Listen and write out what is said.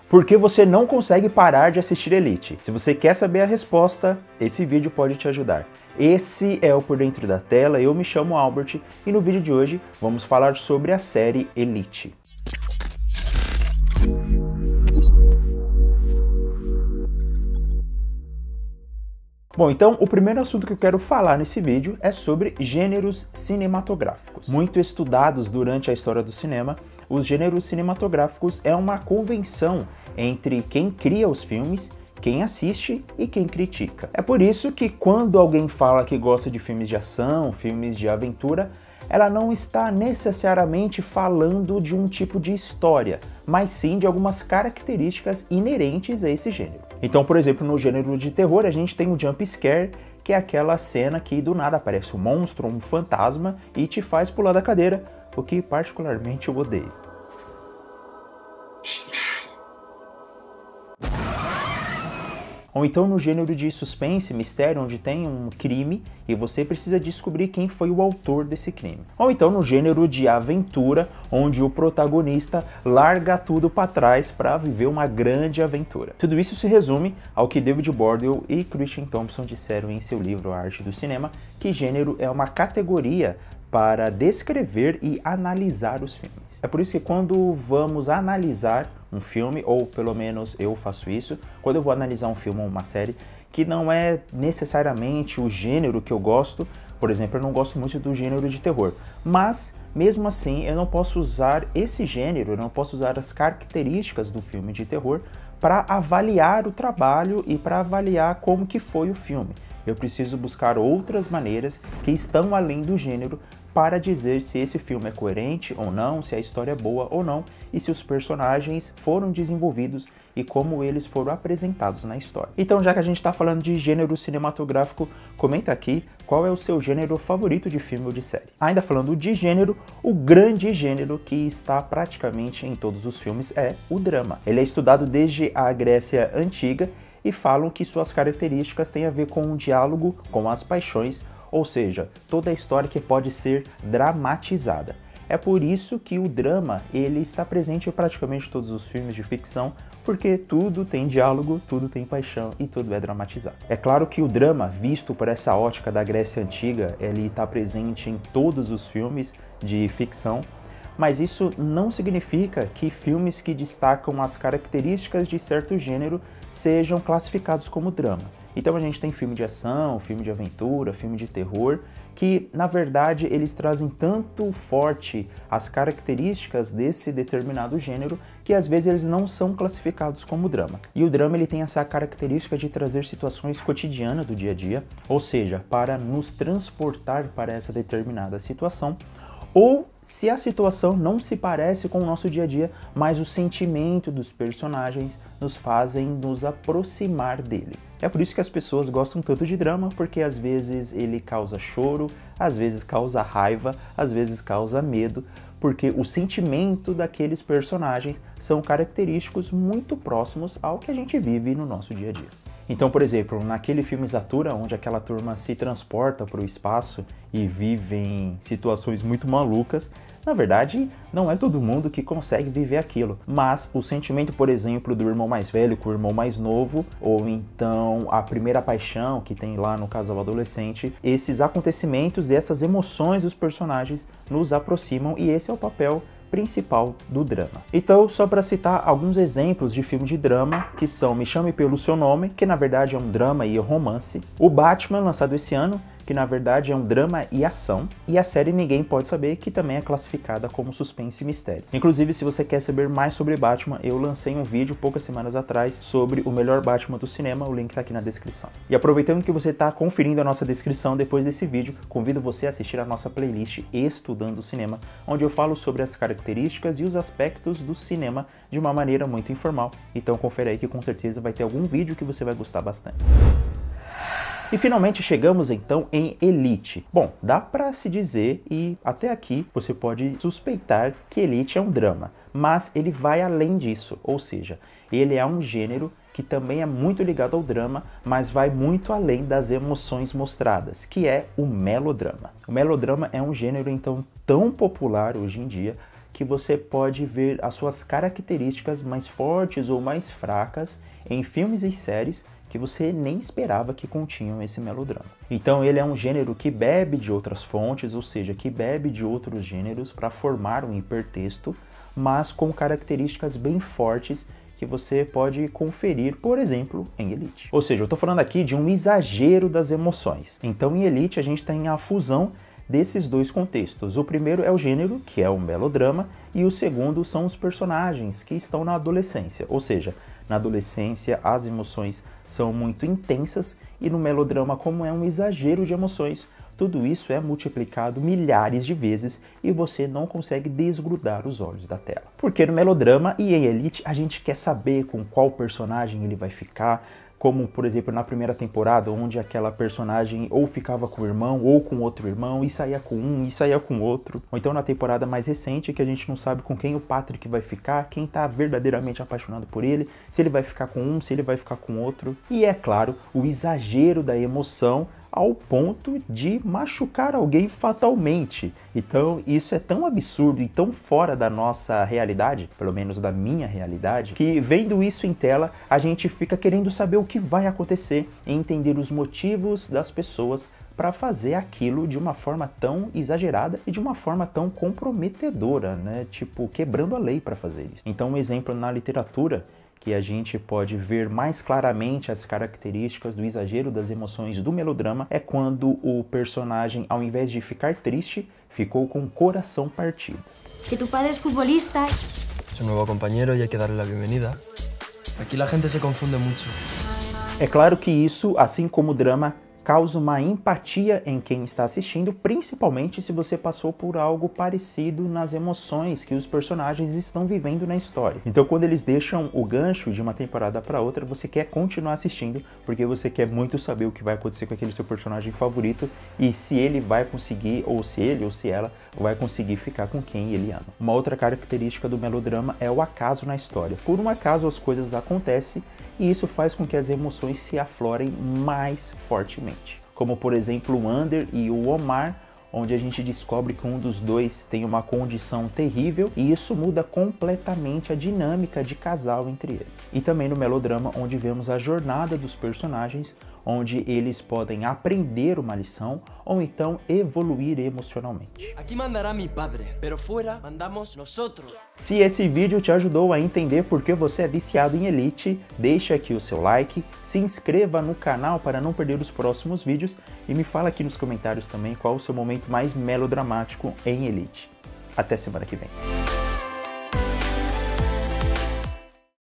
Por que você não consegue parar de assistir Elite? Se você quer saber a resposta, esse vídeo pode te ajudar. Esse é o Por Dentro da Tela, eu me chamo Albert e no vídeo de hoje vamos falar sobre a série Elite. Bom, então o primeiro assunto que eu quero falar nesse vídeo é sobre gêneros cinematográficos. Muito estudados durante a história do cinema, os gêneros cinematográficos é uma convenção entre quem cria os filmes, quem assiste e quem critica. É por isso que quando alguém fala que gosta de filmes de ação, filmes de aventura, ela não está necessariamente falando de um tipo de história, mas sim de algumas características inerentes a esse gênero. Então, por exemplo, no gênero de terror, a gente tem o jump scare, que é aquela cena que do nada aparece um monstro, um fantasma e te faz pular da cadeira, o que particularmente eu odeio. Ou então no gênero de suspense, mistério, onde tem um crime e você precisa descobrir quem foi o autor desse crime. Ou então no gênero de aventura, onde o protagonista larga tudo para trás para viver uma grande aventura. Tudo isso se resume ao que David Bordwell e Christian Thompson disseram em seu livro A Arte do Cinema, que gênero é uma categoria para descrever e analisar os filmes. É por isso que quando vamos analisar um filme, ou pelo menos eu faço isso, quando eu vou analisar um filme ou uma série, que não é necessariamente o gênero que eu gosto, por exemplo, eu não gosto muito do gênero de terror, mas mesmo assim eu não posso usar esse gênero, eu não posso usar as características do filme de terror para avaliar o trabalho e para avaliar como que foi o filme. Eu preciso buscar outras maneiras que estão além do gênero para dizer se esse filme é coerente ou não, se a história é boa ou não, e se os personagens foram desenvolvidos e como eles foram apresentados na história. Então, já que a gente está falando de gênero cinematográfico, comenta aqui qual é o seu gênero favorito de filme ou de série. Ainda falando de gênero, o grande gênero que está praticamente em todos os filmes é o drama. Ele é estudado desde a Grécia Antiga e falam que suas características têm a ver com o diálogo, com as paixões, ou seja, toda a história que pode ser dramatizada. É por isso que o drama ele está presente em praticamente todos os filmes de ficção, porque tudo tem diálogo, tudo tem paixão e tudo é dramatizado. É claro que o drama, visto por essa ótica da Grécia Antiga, ele está presente em todos os filmes de ficção, mas isso não significa que filmes que destacam as características de certo gênero sejam classificados como drama. Então a gente tem filme de ação, filme de aventura, filme de terror, que na verdade eles trazem tanto forte as características desse determinado gênero que às vezes eles não são classificados como drama. E o drama ele tem essa característica de trazer situações cotidianas do dia a dia, ou seja, para nos transportar para essa determinada situação, ou se a situação não se parece com o nosso dia a dia, mas o sentimento dos personagens nos fazem nos aproximar deles. É por isso que as pessoas gostam tanto de drama, porque às vezes ele causa choro, às vezes causa raiva, às vezes causa medo, porque o sentimento daqueles personagens são característicos muito próximos ao que a gente vive no nosso dia a dia. Então, por exemplo, naquele filme Zathura, onde aquela turma se transporta para o espaço e vive em situações muito malucas, na verdade, não é todo mundo que consegue viver aquilo. Mas o sentimento, por exemplo, do irmão mais velho com o irmão mais novo, ou então a primeira paixão que tem lá no casal adolescente, esses acontecimentos e essas emoções dos personagens nos aproximam e esse é o papel principal do drama. Então, só para citar alguns exemplos de filme de drama, que são Me Chame Pelo Seu Nome, que na verdade é um drama e romance, o Batman, lançado esse ano, que na verdade é um drama e ação, e a série Ninguém Pode Saber, que também é classificada como suspense e mistério. Inclusive, se você quer saber mais sobre Batman, eu lancei um vídeo poucas semanas atrás sobre o melhor Batman do cinema, o link tá aqui na descrição. E aproveitando que você tá conferindo a nossa descrição depois desse vídeo, convido você a assistir a nossa playlist Estudando Cinema, onde eu falo sobre as características e os aspectos do cinema de uma maneira muito informal. Então confere aí que com certeza vai ter algum vídeo que você vai gostar bastante. E finalmente chegamos então em Elite. Bom, dá pra se dizer e até aqui você pode suspeitar que Elite é um drama, mas ele vai além disso, ou seja, ele é um gênero que também é muito ligado ao drama, mas vai muito além das emoções mostradas, que é o melodrama. O melodrama é um gênero então tão popular hoje em dia que você pode ver as suas características mais fortes ou mais fracas em filmes e séries que você nem esperava que continham esse melodrama. Então ele é um gênero que bebe de outras fontes, ou seja, que bebe de outros gêneros para formar um hipertexto, mas com características bem fortes que você pode conferir, por exemplo, em Elite. Ou seja, eu estou falando aqui de um exagero das emoções. Então em Elite a gente tem a fusão desses dois contextos. O primeiro é o gênero, que é um melodrama, e o segundo são os personagens que estão na adolescência. Ou seja, na adolescência as emoções são muito intensas e no melodrama, como é um exagero de emoções, tudo isso é multiplicado milhares de vezes e você não consegue desgrudar os olhos da tela. Porque no melodrama e em Elite a gente quer saber com qual personagem ele vai ficar, como, por exemplo, na primeira temporada, onde aquela personagem ou ficava com o irmão ou com outro irmão, e saía com um, e saía com outro. Ou então na temporada mais recente, que a gente não sabe com quem o Patrick vai ficar, quem tá verdadeiramente apaixonado por ele, se ele vai ficar com um, se ele vai ficar com outro. E é claro, o exagero da emoção ao ponto de machucar alguém fatalmente. Então isso é tão absurdo e tão fora da nossa realidade, pelo menos da minha realidade, que vendo isso em tela, a gente fica querendo saber o que vai acontecer e entender os motivos das pessoas para fazer aquilo de uma forma tão exagerada e de uma forma tão comprometedora, né? Tipo, quebrando a lei para fazer isso. Então um exemplo na literatura que a gente pode ver mais claramente as características do exagero das emoções do melodrama é quando o personagem, ao invés de ficar triste, ficou com o coração partido. Se tu padre es futbolista... Es un nuevo compañero y hay que darle la bienvenida. Aquí la gente se confunde mucho. É claro que isso, assim como o drama, causa uma empatia em quem está assistindo, principalmente se você passou por algo parecido nas emoções que os personagens estão vivendo na história. Então quando eles deixam o gancho de uma temporada para outra, você quer continuar assistindo, porque você quer muito saber o que vai acontecer com aquele seu personagem favorito e se ele vai conseguir, ou se ele ou se ela vai conseguir ficar com quem ele ama. Uma outra característica do melodrama é o acaso na história. Por um acaso as coisas acontecem e isso faz com que as emoções se aflorem mais fortemente. Como por exemplo o Ander e o Omar, onde a gente descobre que um dos dois tem uma condição terrível e isso muda completamente a dinâmica de casal entre eles. E também no melodrama, onde vemos a jornada dos personagens, onde eles podem aprender uma lição ou então evoluir emocionalmente. Aqui mandará mi padre, pero fuera mandamos nosotros. Se esse vídeo te ajudou a entender por que você é viciado em Elite, deixa aqui o seu like, se inscreva no canal para não perder os próximos vídeos e me fala aqui nos comentários também qual o seu momento mais melodramático em Elite. Até semana que vem.